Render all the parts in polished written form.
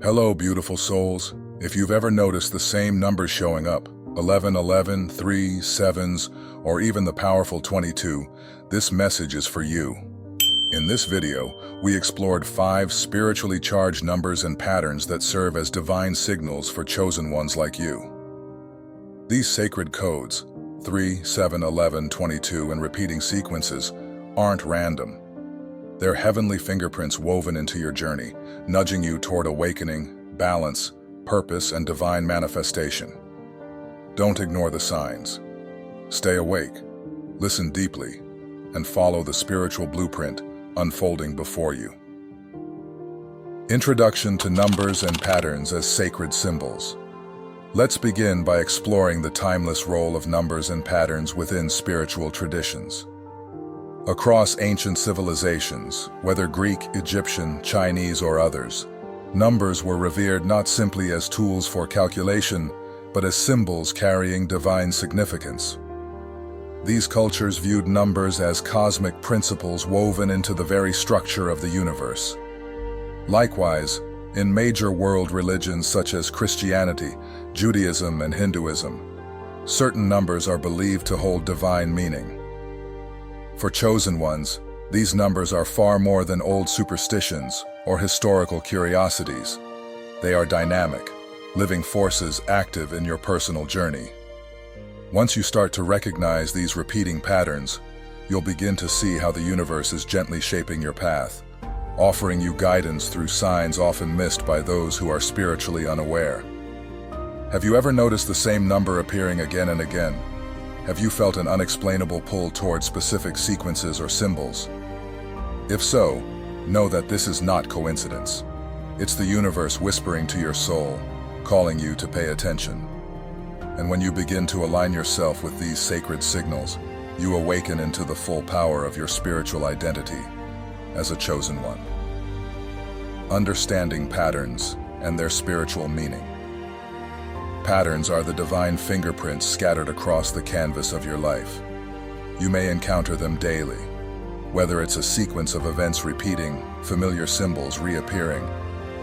Hello, beautiful souls. If you've ever noticed the same numbers showing up, 11, 11, 3, 7s, or even the powerful 22, this message is for you. In this video, we explored 5 spiritually charged numbers and patterns that serve as divine signals for chosen ones like you. These sacred codes, 3, 7, 11, 22, and repeating sequences, aren't random. They're heavenly fingerprints woven into your journey, nudging you toward awakening, balance, purpose, and divine manifestation. Don't ignore the signs. Stay awake, listen deeply, and follow the spiritual blueprint unfolding before you. Introduction to numbers and patterns as sacred symbols. Let's begin by exploring the timeless role of numbers and patterns within spiritual traditions. Across ancient civilizations, whether Greek, Egyptian, Chinese, or others, numbers were revered not simply as tools for calculation, but as symbols carrying divine significance. These cultures viewed numbers as cosmic principles woven into the very structure of the universe. Likewise, in major world religions such as Christianity, Judaism, and Hinduism, certain numbers are believed to hold divine meaning. For chosen ones, these numbers are far more than old superstitions or historical curiosities. They are dynamic, living forces active in your personal journey. Once you start to recognize these repeating patterns, you'll begin to see how the universe is gently shaping your path, offering you guidance through signs often missed by those who are spiritually unaware. Have you ever noticed the same number appearing again and again? Have you felt an unexplainable pull toward specific sequences or symbols? If so, know that this is not coincidence. It's the universe whispering to your soul, calling you to pay attention. And when you begin to align yourself with these sacred signals, you awaken into the full power of your spiritual identity as a chosen one. Understanding patterns and their spiritual meaning. Patterns are the divine fingerprints scattered across the canvas of your life. You may encounter them daily, whether it's a sequence of events repeating, familiar symbols reappearing,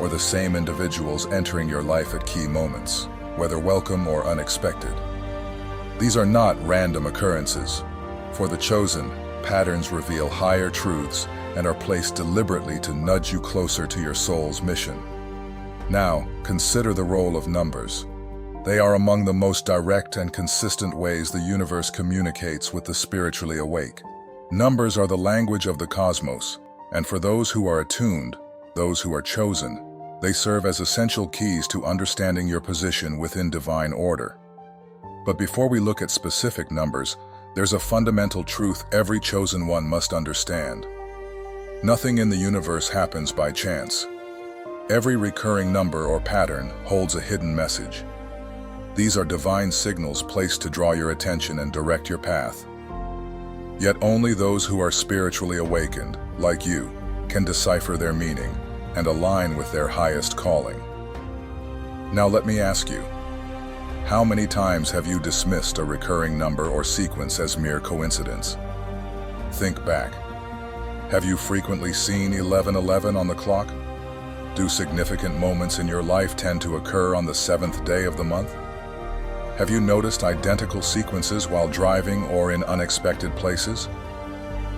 or the same individuals entering your life at key moments, whether welcome or unexpected. These are not random occurrences. For the chosen, patterns reveal higher truths and are placed deliberately to nudge you closer to your soul's mission. Now, consider the role of numbers. They are among the most direct and consistent ways the universe communicates with the spiritually awake. Numbers are the language of the cosmos, and for those who are attuned, those who are chosen, they serve as essential keys to understanding your position within divine order. But before we look at specific numbers, there's a fundamental truth every chosen one must understand. Nothing in the universe happens by chance. Every recurring number or pattern holds a hidden message. These are divine signals placed to draw your attention and direct your path. Yet only those who are spiritually awakened, like you, can decipher their meaning and align with their highest calling. Now let me ask you, how many times have you dismissed a recurring number or sequence as mere coincidence? Think back. Have you frequently seen 1111 on the clock? Do significant moments in your life tend to occur on the 7th day of the month? Have you noticed identical sequences while driving or in unexpected places?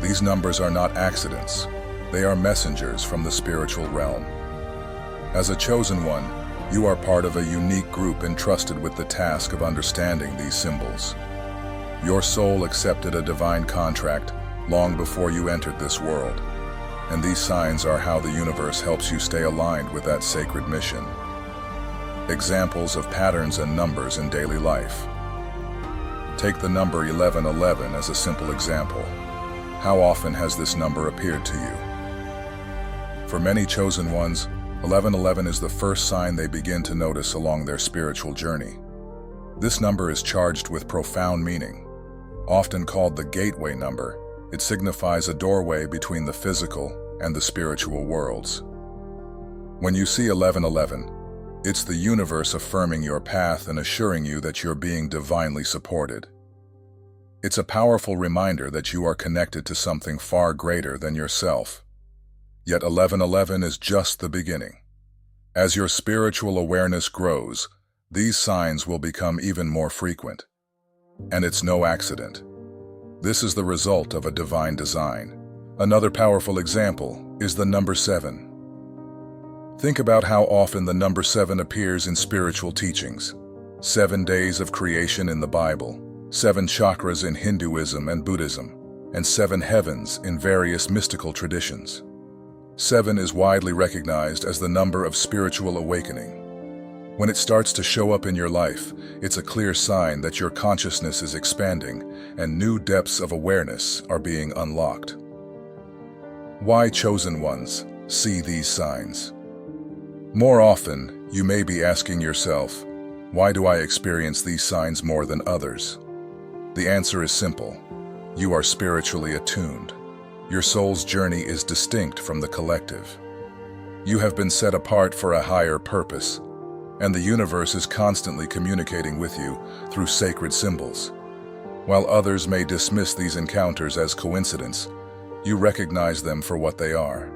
These numbers are not accidents. They are messengers from the spiritual realm. As a chosen one, you are part of a unique group entrusted with the task of understanding these symbols. Your soul accepted a divine contract long before you entered this world, and these signs are how the universe helps you stay aligned with that sacred mission. Examples of patterns and numbers in daily life. Take the number 1111 as a simple example. How often has this number appeared to you? For many chosen ones, 1111 is the first sign they begin to notice along their spiritual journey. This number is charged with profound meaning. Often called the gateway number, it signifies a doorway between the physical and the spiritual worlds. When you see 1111, it's the universe affirming your path and assuring you that you're being divinely supported. It's a powerful reminder that you are connected to something far greater than yourself. Yet 1111 is just the beginning. As your spiritual awareness grows, these signs will become even more frequent. And it's no accident. This is the result of a divine design. Another powerful example is the number 7. Think about how often the number 7 appears in spiritual teachings. 7 days of creation in the Bible, 7 chakras in Hinduism and Buddhism, and 7 heavens in various mystical traditions. 7 is widely recognized as the number of spiritual awakening. When it starts to show up in your life, it's a clear sign that your consciousness is expanding and new depths of awareness are being unlocked. Why chosen ones see these signs? More often, you may be asking yourself, why do I experience these signs more than others? The answer is simple. You are spiritually attuned. Your soul's journey is distinct from the collective. You have been set apart for a higher purpose, and the universe is constantly communicating with you through sacred symbols. While others may dismiss these encounters as coincidence, you recognize them for what they are.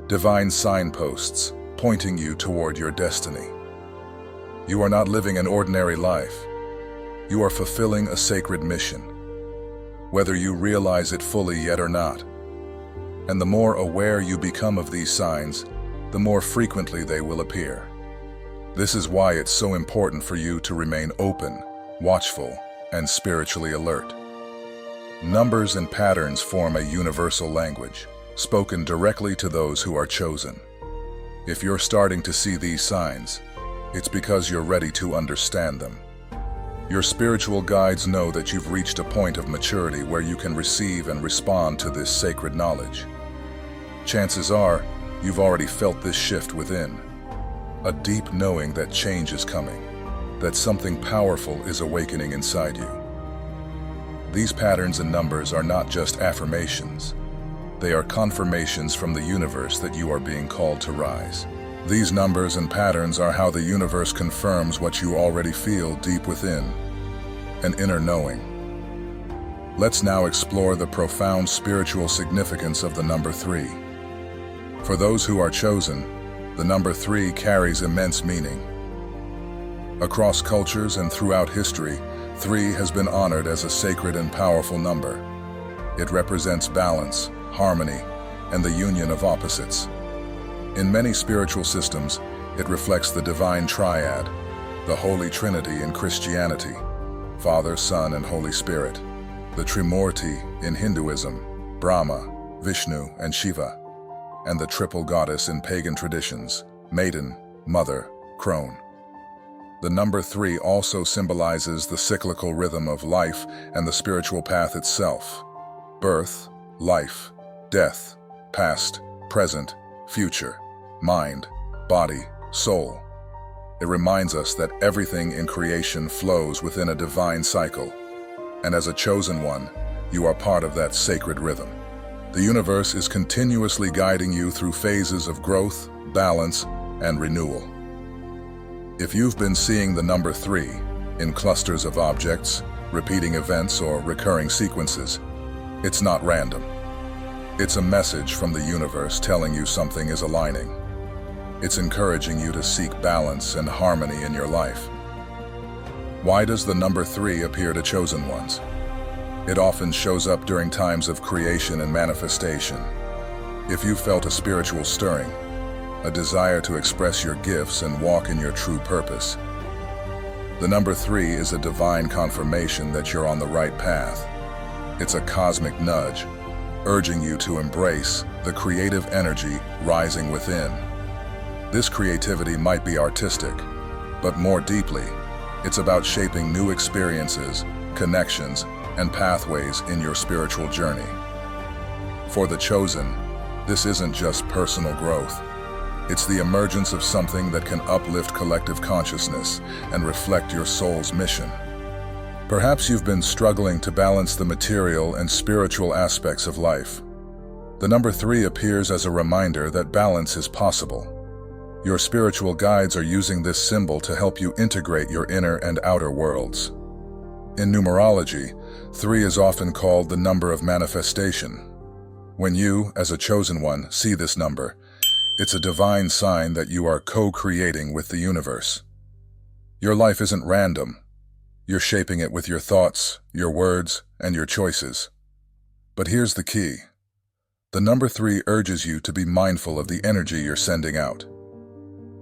Divine signposts pointing you toward your destiny. You are not living an ordinary life. You are fulfilling a sacred mission, whether you realize it fully yet or not. And the more aware you become of these signs, the more frequently they will appear. This is why it's so important for you to remain open, watchful, and spiritually alert. Numbers and patterns form a universal language, spoken directly to those who are chosen. If you're starting to see these signs, it's because you're ready to understand them. Your spiritual guides know that you've reached a point of maturity where you can receive and respond to this sacred knowledge. Chances are, you've already felt this shift within. A deep knowing that change is coming, that something powerful is awakening inside you. These patterns and numbers are not just affirmations. They are confirmations from the universe that you are being called to rise. These numbers and patterns are how the universe confirms what you already feel deep within, an inner knowing. Let's now explore the profound spiritual significance of the number 3. For those who are chosen, the number 3 carries immense meaning. Across cultures and throughout history, 3 has been honored as a sacred and powerful number. It represents balance, harmony, and the union of opposites. In many spiritual systems, it reflects the divine triad, the Holy Trinity in Christianity, Father, Son, and Holy Spirit, the Trimurti in Hinduism, Brahma, Vishnu, and Shiva, and the triple goddess in pagan traditions, Maiden, Mother, Crone. The number 3 also symbolizes the cyclical rhythm of life and the spiritual path itself. Birth, life, death, past, present, future, mind, body, soul. It reminds us that everything in creation flows within a divine cycle, and as a chosen one, you are part of that sacred rhythm. The universe is continuously guiding you through phases of growth, balance, and renewal. If you've been seeing the number 3 in clusters of objects, repeating events, or recurring sequences, it's not random. It's a message from the universe telling you something is aligning. It's encouraging you to seek balance and harmony in your life. Why does the number 3 appear to chosen ones? It often shows up during times of creation and manifestation. If you felt a spiritual stirring, a desire to express your gifts and walk in your true purpose, the number 3 is a divine confirmation that you're on the right path. It's a cosmic nudge, urging you to embrace the creative energy rising within. This creativity might be artistic, but more deeply, it's about shaping new experiences, connections, and pathways in your spiritual journey. For the chosen, this isn't just personal growth. It's the emergence of something that can uplift collective consciousness and reflect your soul's mission. Perhaps you've been struggling to balance the material and spiritual aspects of life. The number 3 appears as a reminder that balance is possible. Your spiritual guides are using this symbol to help you integrate your inner and outer worlds. In numerology, 3 is often called the number of manifestation. When you, as a chosen one, see this number, It's a divine sign that you are co-creating with the universe. Your life isn't random. You're shaping it with your thoughts, your words, and your choices. But here's the key. The number 3 urges you to be mindful of the energy you're sending out.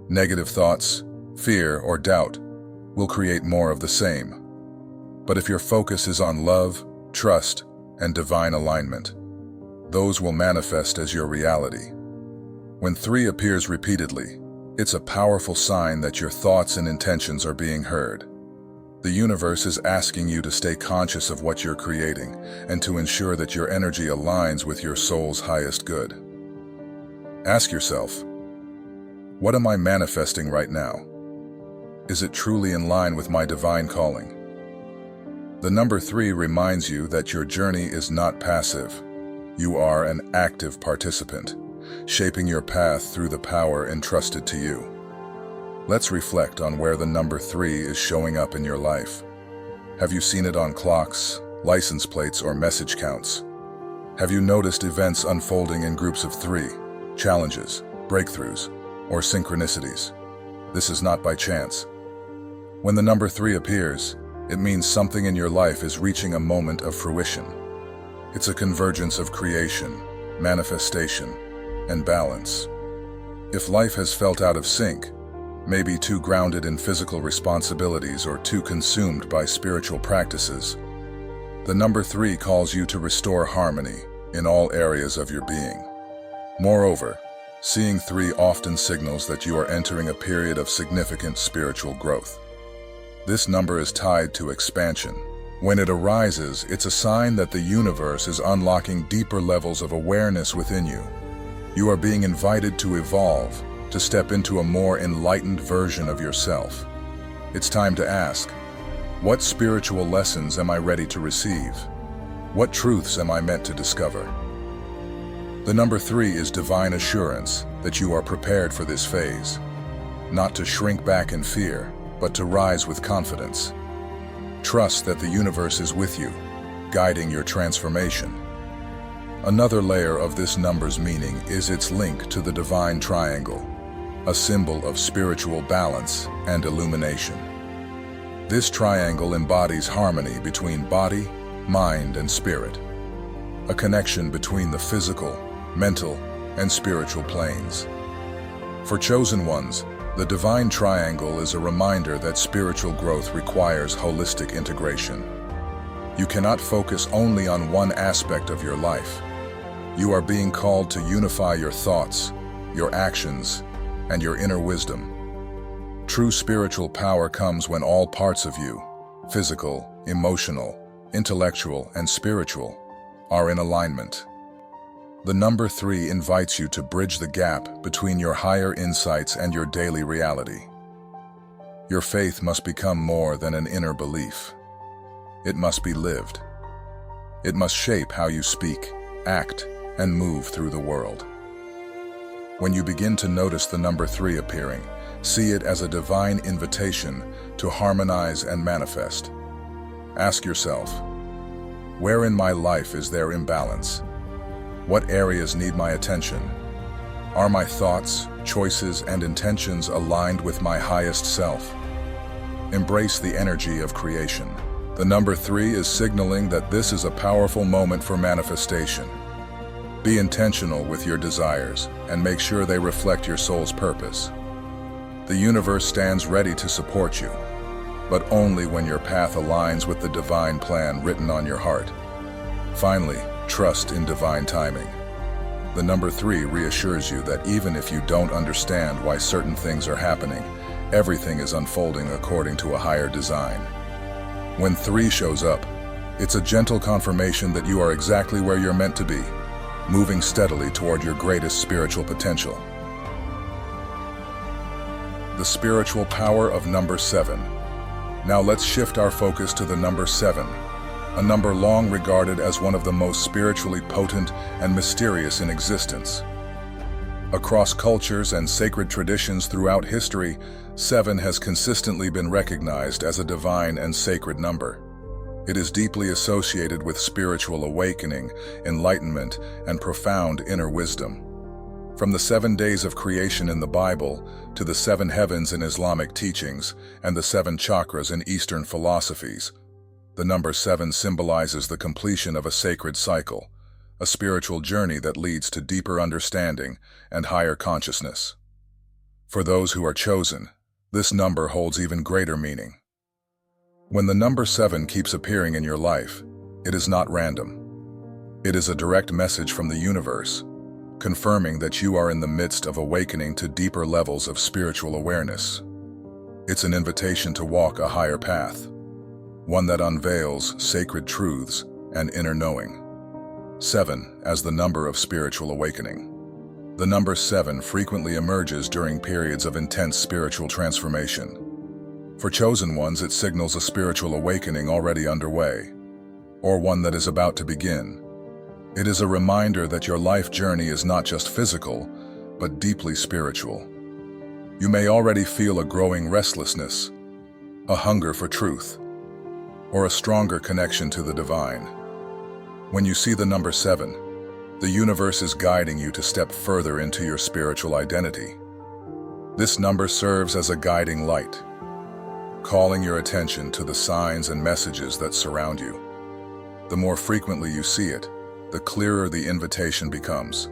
Negative thoughts, fear, or doubt will create more of the same. But if your focus is on love, trust, and divine alignment, those will manifest as your reality. When 3 appears repeatedly, it's a powerful sign that your thoughts and intentions are being heard. The universe is asking you to stay conscious of what you're creating and to ensure that your energy aligns with your soul's highest good. Ask yourself, what am I manifesting right now? Is it truly in line with my divine calling? The number 3 reminds you that your journey is not passive. You are an active participant, shaping your path through the power entrusted to you. Let's reflect on where the number 3 is showing up in your life. Have you seen it on clocks, license plates, or message counts? Have you noticed events unfolding in groups of 3, challenges, breakthroughs, or synchronicities? This is not by chance. When the number 3 appears, it means something in your life is reaching a moment of fruition. It's a convergence of creation, manifestation, and balance. If life has felt out of sync, maybe too grounded in physical responsibilities or too consumed by spiritual practices, the number 3 calls you to restore harmony in all areas of your being. Moreover, seeing 3 often signals that you are entering a period of significant spiritual growth. This number is tied to expansion. When it arises, it's a sign that the universe is unlocking deeper levels of awareness within you. You are being invited to evolve, to step into a more enlightened version of yourself. It's time to ask, what spiritual lessons am I ready to receive? What truths am I meant to discover? The number 3 is divine assurance that you are prepared for this phase, not to shrink back in fear, but to rise with confidence. Trust that the universe is with you, guiding your transformation. Another layer of this number's meaning is its link to the divine triangle, a symbol of spiritual balance and illumination. This triangle embodies harmony between body, mind, and spirit, a connection between the physical, mental, and spiritual planes. For chosen ones, the divine triangle is a reminder that spiritual growth requires holistic integration. You cannot focus only on one aspect of your life. You are being called to unify your thoughts, your actions, and your inner wisdom. True spiritual power comes when all parts of you, physical, emotional, intellectual, and spiritual, are in alignment. The number 3 invites you to bridge the gap between your higher insights and your daily reality. Your faith must become more than an inner belief. It must be lived. It must shape how you speak, act, and move through the world. When you begin to notice the number 3 appearing, see it as a divine invitation to harmonize and manifest. Ask yourself, where in my life is there imbalance? What areas need my attention? Are my thoughts, choices, and intentions aligned with my highest self? Embrace the energy of creation. The number 3 is signaling that this is a powerful moment for manifestation. Be intentional with your desires and make sure they reflect your soul's purpose. The universe stands ready to support you, but only when your path aligns with the divine plan written on your heart. Finally, trust in divine timing. The number 3 reassures you that even if you don't understand why certain things are happening, everything is unfolding according to a higher design. When 3 shows up, it's a gentle confirmation that you are exactly where you're meant to be, moving steadily toward your greatest spiritual potential. The spiritual power of number 7. Now let's shift our focus to the number 7. A number long regarded as one of the most spiritually potent and mysterious in existence. Across cultures and sacred traditions throughout history, 7 has consistently been recognized as a divine and sacred number. It is deeply associated with spiritual awakening, enlightenment, and profound inner wisdom. From the 7 days of creation in the Bible to the 7 heavens in Islamic teachings and the 7 chakras in Eastern philosophies, the number 7 symbolizes the completion of a sacred cycle, a spiritual journey that leads to deeper understanding and higher consciousness. For those who are chosen, this number holds even greater meaning. When the number 7 keeps appearing in your life, it is not random. It is a direct message from the universe, confirming that you are in the midst of awakening to deeper levels of spiritual awareness. It's an invitation to walk a higher path, one that unveils sacred truths and inner knowing. 7 as the number of spiritual awakening. The number 7 frequently emerges during periods of intense spiritual transformation. For chosen ones, it signals a spiritual awakening already underway, or one that is about to begin. It is a reminder that your life journey is not just physical, but deeply spiritual. You may already feel a growing restlessness, a hunger for truth, or a stronger connection to the divine. When you see the number 7, the universe is guiding you to step further into your spiritual identity. This number serves as a guiding light, calling your attention to the signs and messages that surround you. The more frequently you see it, the clearer the invitation becomes.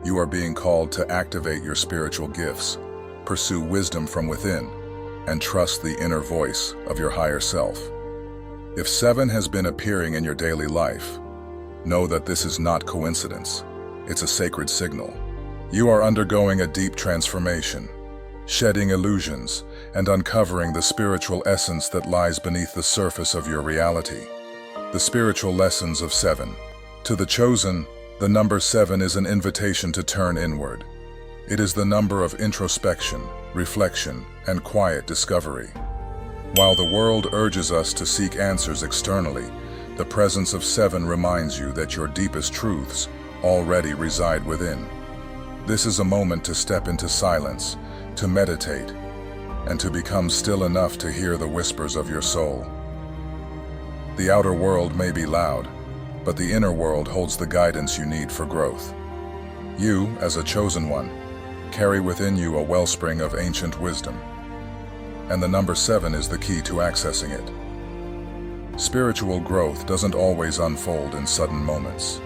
You are being called to activate your spiritual gifts, pursue wisdom from within, and trust the inner voice of your higher self. If 7 has been appearing in your daily life, know that this is not coincidence. It's a sacred signal. You are undergoing a deep transformation, shedding illusions and uncovering the spiritual essence that lies beneath the surface of your reality. The spiritual lessons of 7. To the chosen, the number 7 is an invitation to turn inward. It is the number of introspection, reflection, and quiet discovery. While the world urges us to seek answers externally, the presence of 7 reminds you that your deepest truths already reside within. This is a moment to step into silence, to meditate, and to become still enough to hear the whispers of your soul. The outer world may be loud, but the inner world holds the guidance you need for growth. You, as a chosen one, carry within you a wellspring of ancient wisdom, and the number 7 is the key to accessing it. Spiritual growth doesn't always unfold in sudden moments.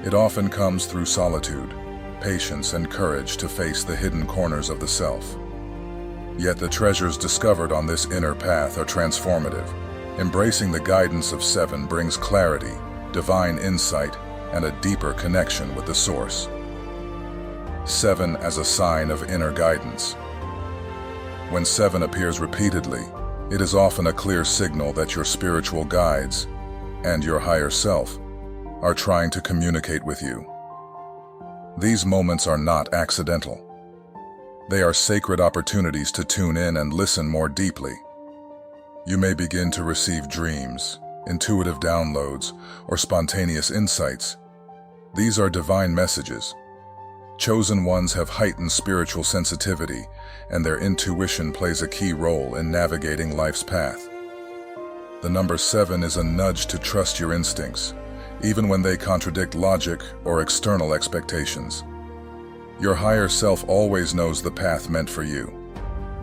It often comes through solitude, patience, and courage to face the hidden corners of the self. Yet the treasures discovered on this inner path are transformative. Embracing the guidance of 7 brings clarity, divine insight, and a deeper connection with the source. 7 as a sign of inner guidance. When 7 appears repeatedly, it is often a clear signal that your spiritual guides and your higher self are trying to communicate with you. These moments are not accidental. They are sacred opportunities to tune in and listen more deeply. You may begin to receive dreams, intuitive downloads, or spontaneous insights. These are divine messages. Chosen ones have heightened spiritual sensitivity, and their intuition plays a key role in navigating life's path. The number 7 is a nudge to trust your instincts, even when they contradict logic or external expectations. Your higher self always knows the path meant for you.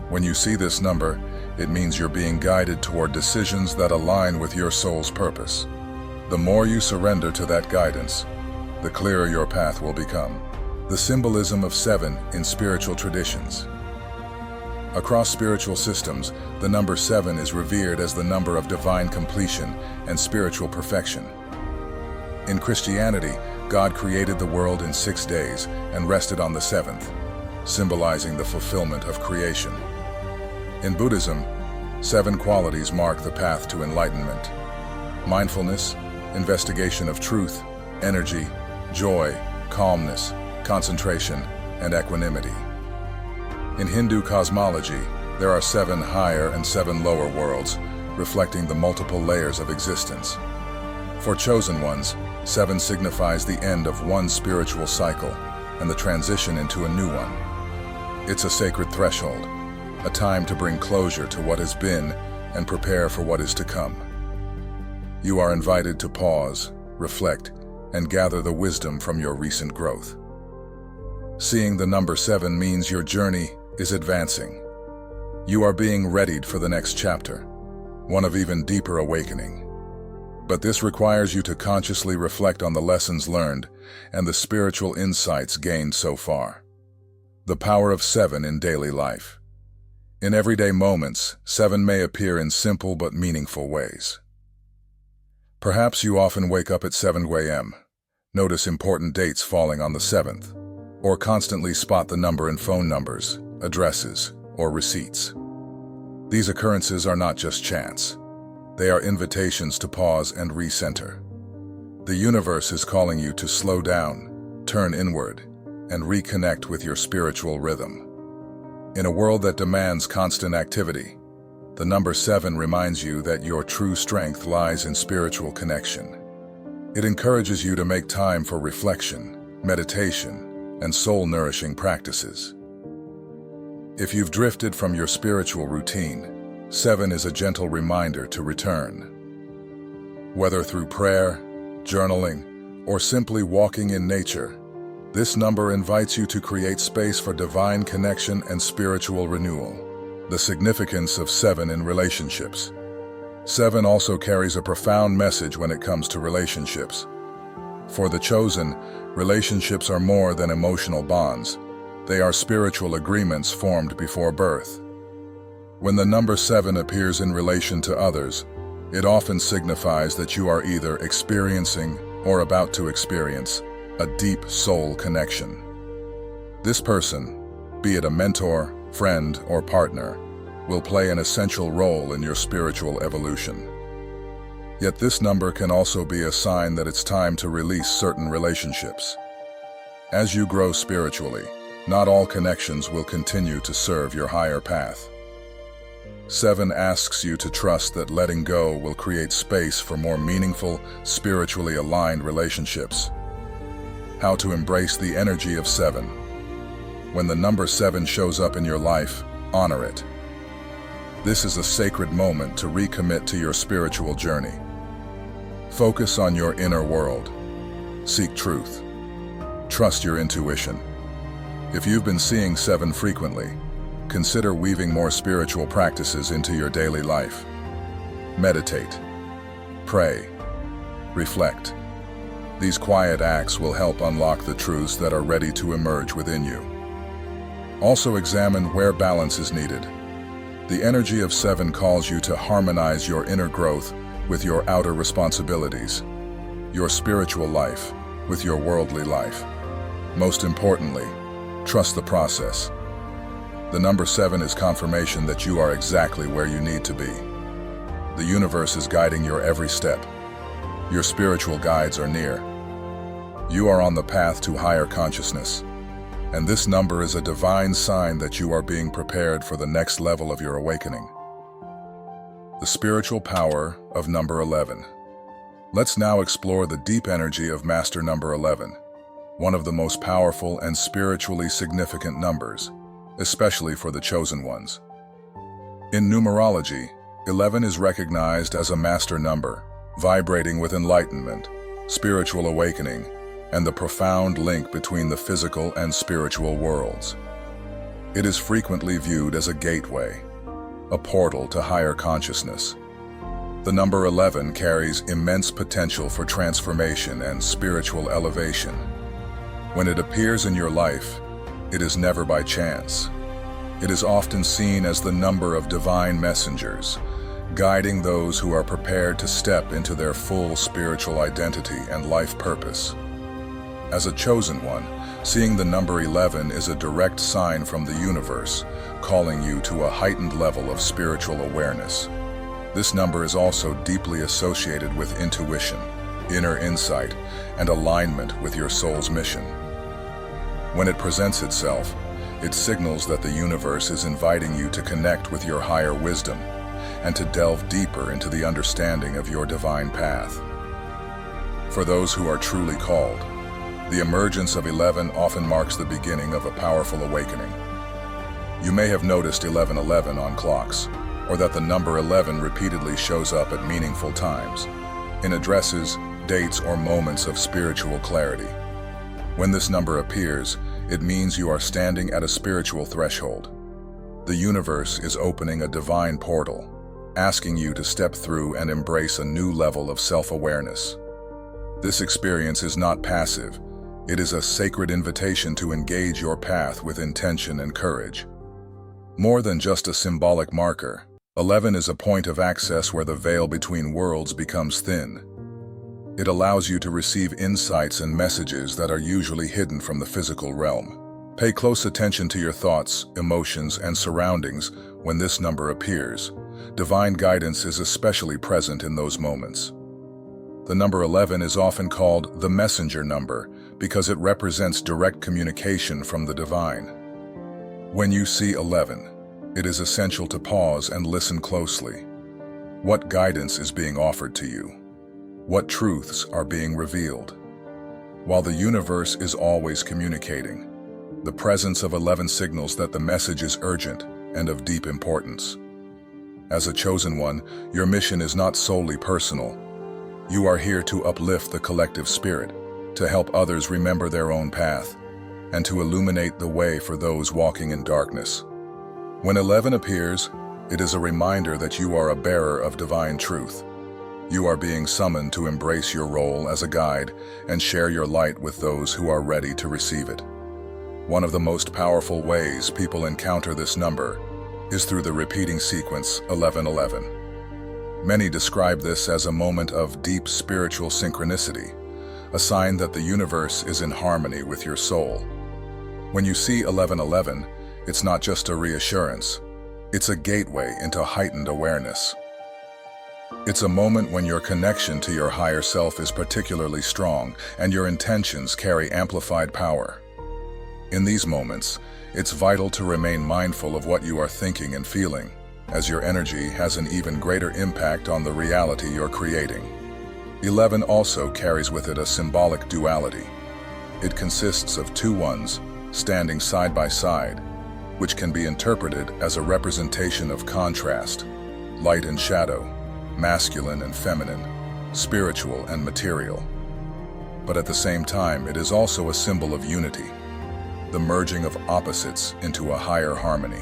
When you see this number, it means you're being guided toward decisions that align with your soul's purpose. The more you surrender to that guidance, the clearer your path will become. The symbolism of 7 in spiritual traditions. Across spiritual systems, the number 7 is revered as the number of divine completion and spiritual perfection. In Christianity, God created the world in 6 days and rested on the 7th, symbolizing the fulfillment of creation. In Buddhism, 7 qualities mark the path to enlightenment: mindfulness, investigation of truth, energy, joy, calmness, concentration, and equanimity. In Hindu cosmology, there are 7 higher and 7 lower worlds, reflecting the multiple layers of existence. For chosen ones, 7 signifies the end of one spiritual cycle and the transition into a new one. It's a sacred threshold, a time to bring closure to what has been and prepare for what is to come. You are invited to pause, reflect, and gather the wisdom from your recent growth. Seeing the number 7 means your journey is advancing. You are being readied for the next chapter, one of even deeper awakening. But this requires you to consciously reflect on the lessons learned and the spiritual insights gained so far. The power of 7 in daily life. In everyday moments, 7 may appear in simple but meaningful ways. Perhaps you often wake up at 7 a.m., notice important dates falling on the 7th, or constantly spot the number in phone numbers, addresses, or receipts. These occurrences are not just chance. They are invitations to pause and recenter. The universe is calling you to slow down, turn inward, and reconnect with your spiritual rhythm. In a world that demands constant activity, the number 7 reminds you that your true strength lies in spiritual connection. It encourages you to make time for reflection, meditation, and soul-nourishing practices. If you've drifted from your spiritual routine, 7 is a gentle reminder to return. Whether through prayer, journaling, or simply walking in nature, this number invites you to create space for divine connection and spiritual renewal. The significance of 7 in relationships. 7 also carries a profound message when it comes to relationships. For the chosen, relationships are more than emotional bonds. They are spiritual agreements formed before birth. When the number 7 appears in relation to others, it often signifies that you are either experiencing or about to experience a deep soul connection. This person, be it a mentor, friend, or partner, will play an essential role in your spiritual evolution. Yet this number can also be a sign that it's time to release certain relationships. As you grow spiritually, not all connections will continue to serve your higher path. 7 asks you to trust that letting go will create space for more meaningful, spiritually aligned relationships. How to embrace the energy of 7. When the number 7 shows up in your life, honor it. This is a sacred moment to recommit to your spiritual journey. Focus on your inner world. Seek truth. Trust your intuition. If you've been seeing 7 frequently, consider weaving more spiritual practices into your daily life. Meditate. Pray. Reflect. These quiet acts will help unlock the truths that are ready to emerge within you. Also examine where balance is needed. The energy of 7 calls you to harmonize your inner growth with your outer responsibilities, your spiritual life with your worldly life. Most importantly, trust the process. The number 7 is confirmation that you are exactly where you need to be. The universe is guiding your every step. Your spiritual guides are near. You are on the path to higher consciousness, and this number is a divine sign that you are being prepared for the next level of your awakening. The spiritual power of number 11. Let's now explore the deep energy of Master number 11, one of the most powerful and spiritually significant numbers, especially for the chosen ones. In numerology, 11 is recognized as a master number, vibrating with enlightenment, spiritual awakening, and the profound link between the physical and spiritual worlds. It is frequently viewed as a gateway, a portal to higher consciousness. The number 11 carries immense potential for transformation and spiritual elevation. When it appears in your life, it is never by chance. It is often seen as the number of divine messengers, guiding those who are prepared to step into their full spiritual identity and life purpose. As a chosen one, seeing the number 11 is a direct sign from the universe, calling you to a heightened level of spiritual awareness. This number is also deeply associated with intuition, inner insight, and alignment with your soul's mission. When it presents itself, it signals that the universe is inviting you to connect with your higher wisdom and to delve deeper into the understanding of your divine path. For those who are truly called, the emergence of 11 often marks the beginning of a powerful awakening. You may have noticed 1111 on clocks, or that the number 11 repeatedly shows up at meaningful times, in addresses, dates, or moments of spiritual clarity. When this number appears, It means you are standing at a spiritual threshold. The universe is opening a divine portal, asking you to step through and embrace a new level of self-awareness. This experience is not passive. It is a sacred invitation to engage your path with intention and courage. More than just a symbolic marker, 11 is a point of access where the veil between worlds becomes thin. It allows you to receive insights and messages that are usually hidden from the physical realm. Pay close attention to your thoughts, emotions, and surroundings when this number appears. Divine guidance is especially present in those moments. The number 11 is often called the messenger number because it represents direct communication from the divine. When you see 11, it is essential to pause and listen closely. What guidance is being offered to you? What truths are being revealed? While the universe is always communicating, the presence of 11 signals that the message is urgent and of deep importance. As a chosen one, your mission is not solely personal. You are here to uplift the collective spirit, to help others remember their own path, and to illuminate the way for those walking in darkness. When 11 appears, it is a reminder that you are a bearer of divine truth. You are being summoned to embrace your role as a guide and share your light with those who are ready to receive it. One of the most powerful ways people encounter this number is through the repeating sequence 1111. Many describe this as a moment of deep spiritual synchronicity, a sign that the universe is in harmony with your soul. When you see 1111, it's not just a reassurance, it's a gateway into heightened awareness. It's a moment when your connection to your higher self is particularly strong and your intentions carry amplified power. In these moments, it's vital to remain mindful of what you are thinking and feeling, as your energy has an even greater impact on the reality you're creating. 11 also carries with it a symbolic duality. It consists of two ones standing side by side, which can be interpreted as a representation of contrast, light and shadow, masculine and feminine, spiritual and material. But at the same time, it is also a symbol of unity, the merging of opposites into a higher harmony.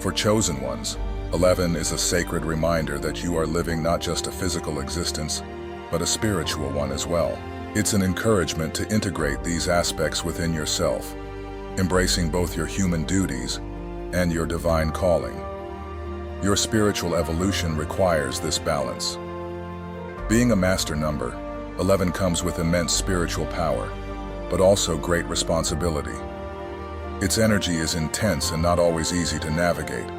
For chosen ones, 11 is a sacred reminder that you are living not just a physical existence, but a spiritual one as well. It's an encouragement to integrate these aspects within yourself, embracing both your human duties and your divine calling. Your spiritual evolution requires this balance. Being a master number, 11 comes with immense spiritual power, but also great responsibility. Its energy is intense and not always easy to navigate.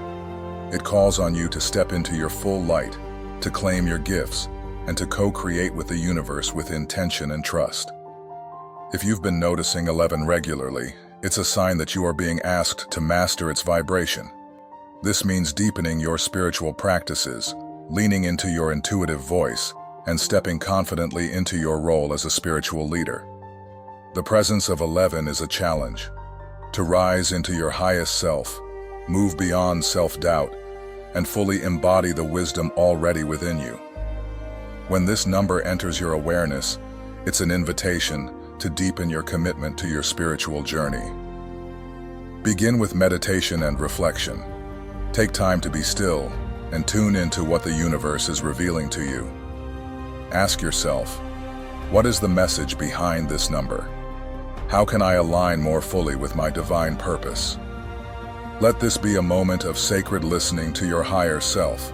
It calls on you to step into your full light, to claim your gifts, and to co-create with the universe with intention and trust. If you've been noticing 11 regularly, it's a sign that you are being asked to master its vibration. This means deepening your spiritual practices, leaning into your intuitive voice, and stepping confidently into your role as a spiritual leader. The presence of 11 is a challenge. To rise into your highest self, move beyond self-doubt, and fully embody the wisdom already within you. When this number enters your awareness, it's an invitation to deepen your commitment to your spiritual journey. Begin with meditation and reflection. Take time to be still and tune into what the universe is revealing to you. Ask yourself, what is the message behind this number? How can I align more fully with my divine purpose? Let this be a moment of sacred listening to your higher self.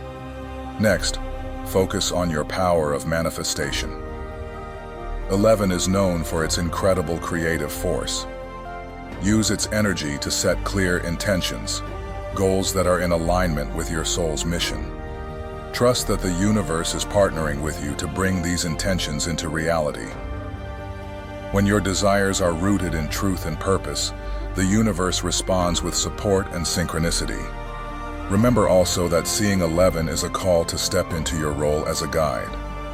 Next, focus on your power of manifestation. 11 is known for its incredible creative force. Use its energy to set clear intentions, goals that are in alignment with your soul's mission. Trust that the universe is partnering with you to bring these intentions into reality. When your desires are rooted in truth and purpose, the universe responds with support and synchronicity. Remember also that seeing 11 is a call to step into your role as a guide.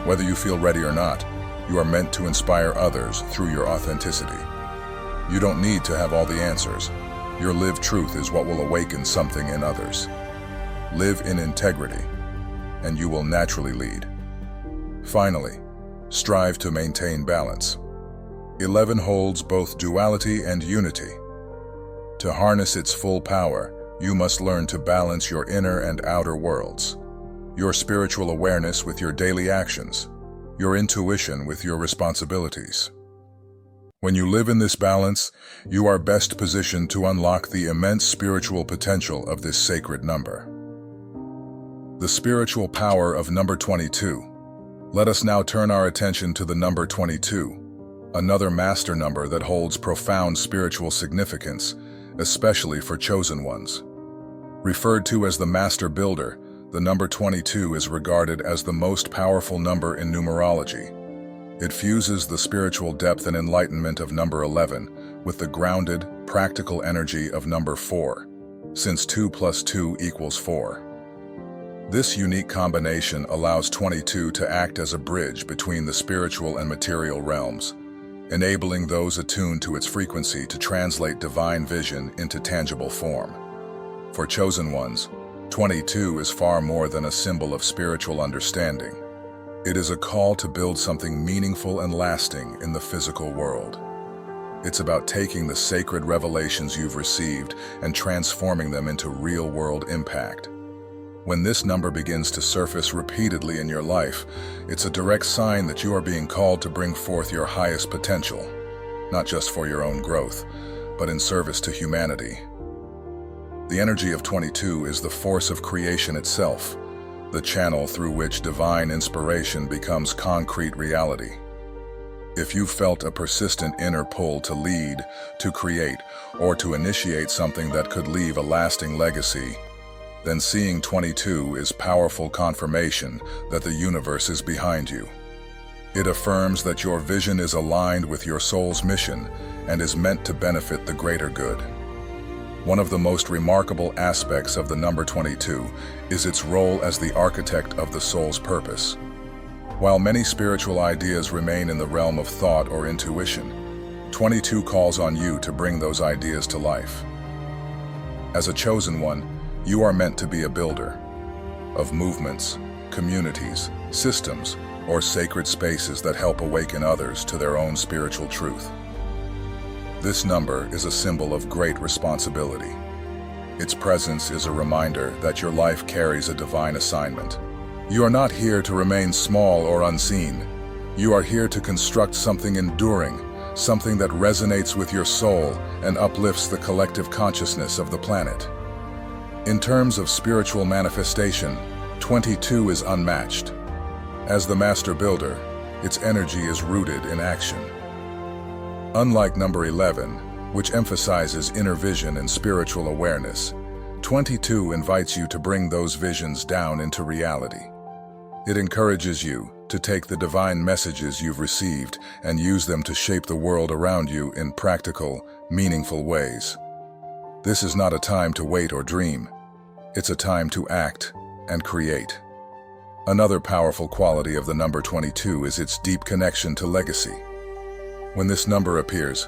Whether you feel ready or not, you are meant to inspire others through your authenticity. You don't need to have all the answers. Your lived truth is what will awaken something in others. Live in integrity, and you will naturally lead. Finally, strive to maintain balance. 11 holds both duality and unity. To harness its full power, you must learn to balance your inner and outer worlds, your spiritual awareness with your daily actions, your intuition with your responsibilities. When you live in this balance, you are best positioned to unlock the immense spiritual potential of this sacred number. The spiritual power of number 22. Let us now turn our attention to the number 22, another master number that holds profound spiritual significance, especially for chosen ones. Referred to as the master builder, the number 22 is regarded as the most powerful number in numerology. It fuses the spiritual depth and enlightenment of number 11 with the grounded, practical energy of number 4, since 2 plus 2 equals 4. This unique combination allows 22 to act as a bridge between the spiritual and material realms, enabling those attuned to its frequency to translate divine vision into tangible form. For chosen ones, 22 is far more than a symbol of spiritual understanding. It is a call to build something meaningful and lasting in the physical world. It's about taking the sacred revelations you've received and transforming them into real-world impact. When this number begins to surface repeatedly in your life, it's a direct sign that you are being called to bring forth your highest potential, not just for your own growth, but in service to humanity. The energy of 22 is the force of creation itself, the channel through which divine inspiration becomes concrete reality. If you've felt a persistent inner pull to lead, to create, or to initiate something that could leave a lasting legacy, then seeing 22 is powerful confirmation that the universe is behind you. It affirms that your vision is aligned with your soul's mission and is meant to benefit the greater good. One of the most remarkable aspects of the number 22 is its role as the architect of the soul's purpose. While many spiritual ideas remain in the realm of thought or intuition, 22 calls on you to bring those ideas to life. As a chosen one, you are meant to be a builder of movements, communities, systems, or sacred spaces that help awaken others to their own spiritual truth. This number is a symbol of great responsibility. Its presence is a reminder that your life carries a divine assignment. You are not here to remain small or unseen. You are here to construct something enduring, something that resonates with your soul and uplifts the collective consciousness of the planet. In terms of spiritual manifestation, 22 is unmatched. As the master builder, its energy is rooted in action. Unlike number 11, which emphasizes inner vision and spiritual awareness, 22 invites you to bring those visions down into reality. It encourages you to take the divine messages you've received and use them to shape the world around you in practical, meaningful ways. This is not a time to wait or dream. It's a time to act and create. Another powerful quality of the number 22 is its deep connection to legacy. When this number appears,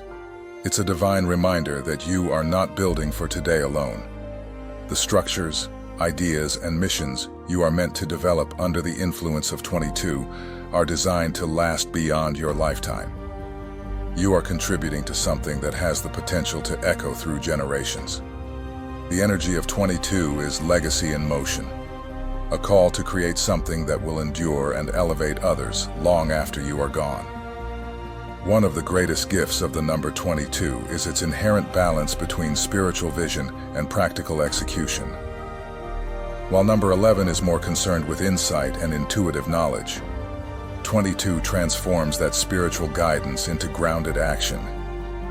it's a divine reminder that you are not building for today alone. The structures, ideas, and missions you are meant to develop under the influence of 22 are designed to last beyond your lifetime. You are contributing to something that has the potential to echo through generations. The energy of 22 is legacy in motion, a call to create something that will endure and elevate others long after you are gone. One of the greatest gifts of the number 22 is its inherent balance between spiritual vision and practical execution. While number 11 is more concerned with insight and intuitive knowledge, 22 transforms that spiritual guidance into grounded action.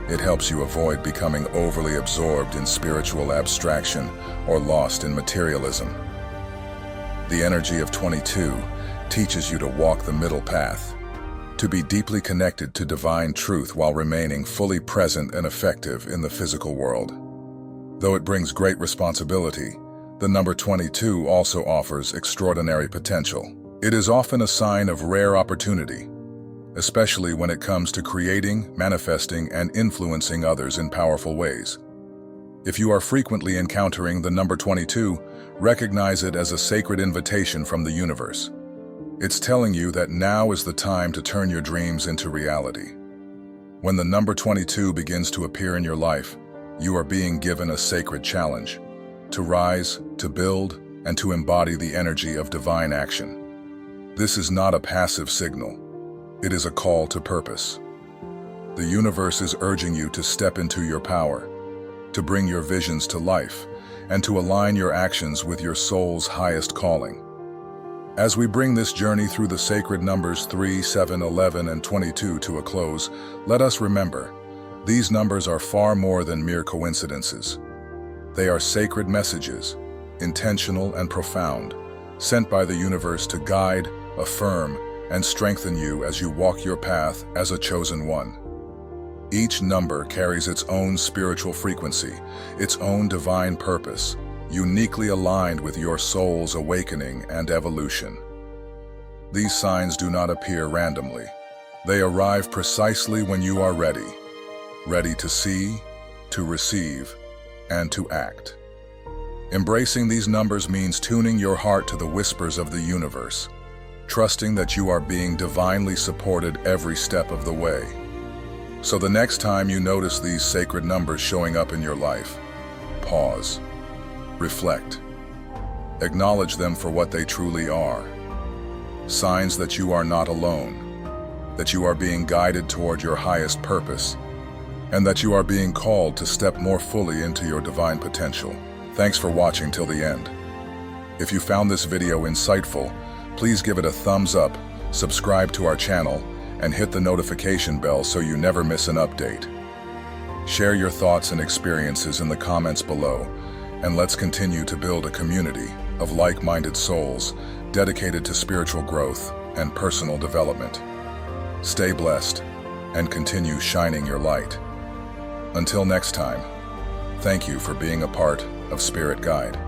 It helps you avoid becoming overly absorbed in spiritual abstraction or lost in materialism. The energy of 22 teaches you to walk the middle path, to be deeply connected to divine truth while remaining fully present and effective in the physical world. Though it brings great responsibility, the number 22 also offers extraordinary potential. It is often a sign of rare opportunity, especially when it comes to creating, manifesting, and influencing others in powerful ways. If you are frequently encountering the number 22, recognize it as a sacred invitation from the universe. It's telling you that now is the time to turn your dreams into reality. When the number 22 begins to appear in your life, you are being given a sacred challenge to rise, to build, and to embody the energy of divine action. This is not a passive signal. It is a call to purpose. The universe is urging you to step into your power, to bring your visions to life, and to align your actions with your soul's highest calling. As we bring this journey through the sacred numbers 3, 7, 11, and 22 to a close, let us remember, these numbers are far more than mere coincidences. They are sacred messages, intentional and profound, sent by the universe to guide, affirm, and strengthen you as you walk your path as a chosen one. Each number carries its own spiritual frequency, its own divine purpose, uniquely aligned with your soul's awakening and evolution. These signs do not appear randomly. They arrive precisely when you are ready to see, to receive, and to act. Embracing these numbers means tuning your heart to the whispers of the universe, trusting that you are being divinely supported every step of the way. So the next time you notice these sacred numbers showing up in your life, pause, reflect, acknowledge them for what they truly are. Signs that you are not alone, that you are being guided toward your highest purpose, and that you are being called to step more fully into your divine potential. Thanks for watching till the end. If you found this video insightful, please give it a thumbs up, subscribe to our channel, and hit the notification bell so you never miss an update. Share your thoughts and experiences in the comments below, and let's continue to build a community of like-minded souls dedicated to spiritual growth and personal development. Stay blessed and continue shining your light. Until next time, thank you for being a part of Spirit Guide.